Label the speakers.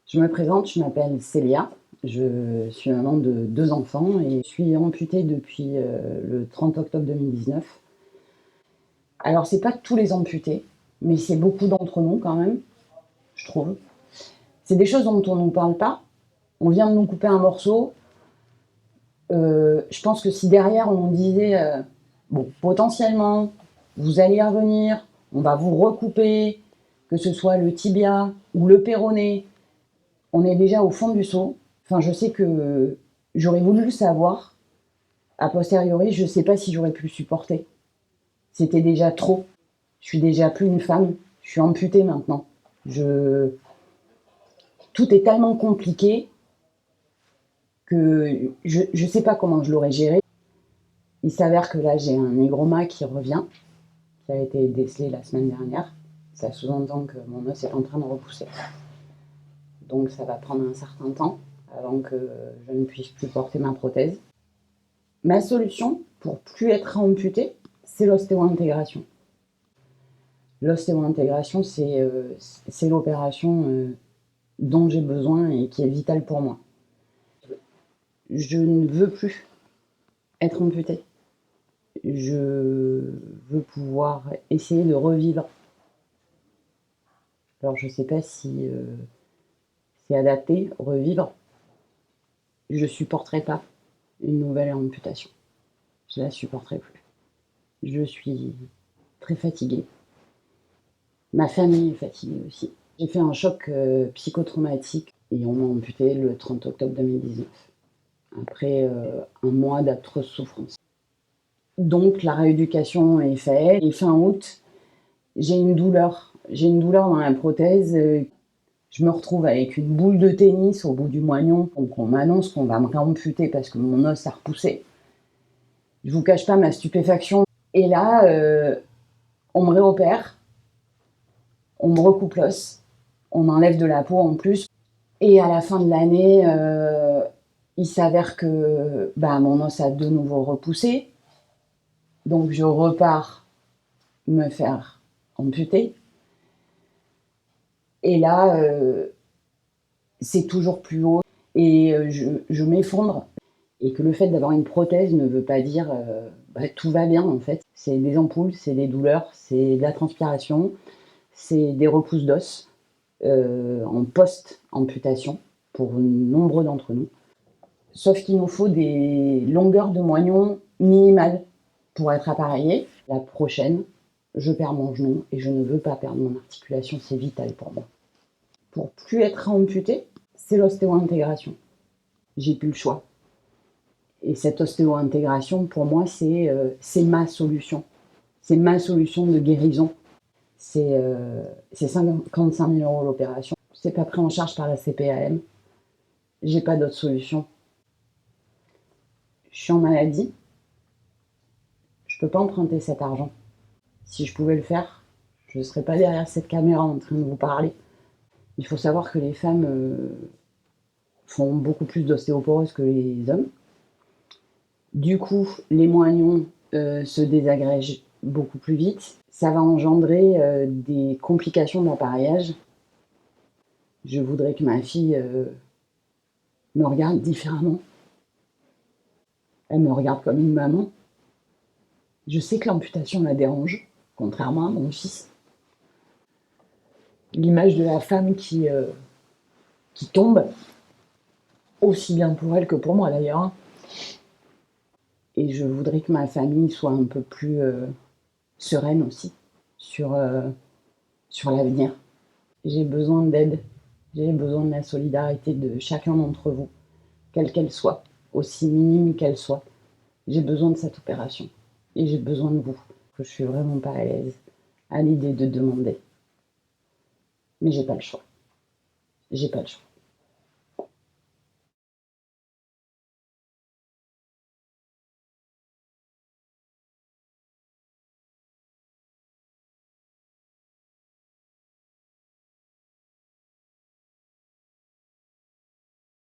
Speaker 1: Je me présente, je m'appelle Célia, je suis maman de 2 enfants et je suis amputée depuis, le 30 octobre 2019. Alors c'est pas tous les amputés, mais c'est beaucoup d'entre nous quand même, je trouve. C'est des choses dont on nous parle pas. On vient de nous couper un morceau. Je pense que si derrière on nous disait, «Bon, potentiellement, vous allez y revenir, on va vous recouper», que ce soit le tibia ou le péroné, on est déjà au fond du seau. Enfin, je sais que j'aurais voulu le savoir. A posteriori, je sais pas si j'aurais pu le supporter. C'était déjà trop. Je suis déjà plus une femme. Je suis amputée maintenant. Tout est tellement compliqué que je sais pas comment je l'aurais géré. Il s'avère que là, j'ai un hygroma qui revient, qui a été décelé la semaine dernière. Ça sous-entend que mon os est en train de repousser. Donc ça va prendre un certain temps avant que je ne puisse plus porter ma prothèse. Ma solution pour plus être amputée, c'est l'ostéo-intégration. L'ostéo-intégration, c'est l'opération dont j'ai besoin et qui est vitale pour moi. Je ne veux plus être amputée. Je veux pouvoir essayer de revivre. Alors je ne sais pas si c'est adapté, revivre. Je ne supporterai pas une nouvelle amputation. Je ne la supporterai plus. Je suis très fatiguée. Ma famille est fatiguée aussi. J'ai fait un choc psychotraumatique et on m'a amputé le 30 octobre 2019, après un mois d'atroce souffrance. Donc la rééducation est faite et fin août, j'ai une douleur. J'ai une douleur dans la prothèse. Je me retrouve avec une boule de tennis au bout du moignon. Donc on m'annonce qu'on va me réamputer parce que mon os a repoussé. Je vous cache pas ma stupéfaction. Et là, on me réopère, on me recoupe l'os, on m'enlève de la peau en plus. Et à la fin de l'année, il s'avère que mon os a de nouveau repoussé. Donc je repars me faire amputer. Et là, c'est toujours plus haut. Et je m'effondre. Et que le fait d'avoir une prothèse ne veut pas dire tout va bien en fait. C'est des ampoules, c'est des douleurs, c'est de la transpiration, c'est des repousses d'os en post-amputation pour nombreux d'entre nous. Sauf qu'il nous faut des longueurs de moignon minimales pour être appareillé. La prochaine, je perds mon genou et je ne veux pas perdre mon articulation, c'est vital pour moi. Pour plus être amputée, c'est l'ostéo-intégration. J'ai plus le choix. Et cette ostéo-intégration, pour moi, c'est ma solution. C'est ma solution de guérison. C'est 55 000 € l'opération. C'est pas pris en charge par la CPAM. J'ai pas d'autre solution. Je suis en maladie. Je peux pas emprunter cet argent. Si je pouvais le faire, je ne serais pas derrière cette caméra en train de vous parler. Il faut savoir que les femmes font beaucoup plus d'ostéoporose que les hommes. Du coup, les moignons se désagrègent beaucoup plus vite. Ça va engendrer des complications d'appareillage. Je voudrais que ma fille me regarde différemment. Elle me regarde comme une maman. Je sais que l'amputation la dérange, contrairement à mon fils. L'image de la femme qui tombe, aussi bien pour elle que pour moi d'ailleurs. Et je voudrais que ma famille soit un peu plus sereine aussi sur l'avenir. J'ai besoin d'aide, j'ai besoin de la solidarité de chacun d'entre vous, quelle qu'elle soit, aussi minime qu'elle soit. J'ai besoin de cette opération et j'ai besoin de vous. Je suis vraiment pas à l'aise à l'idée de demander. Mais j'ai pas le choix. J'ai pas le choix.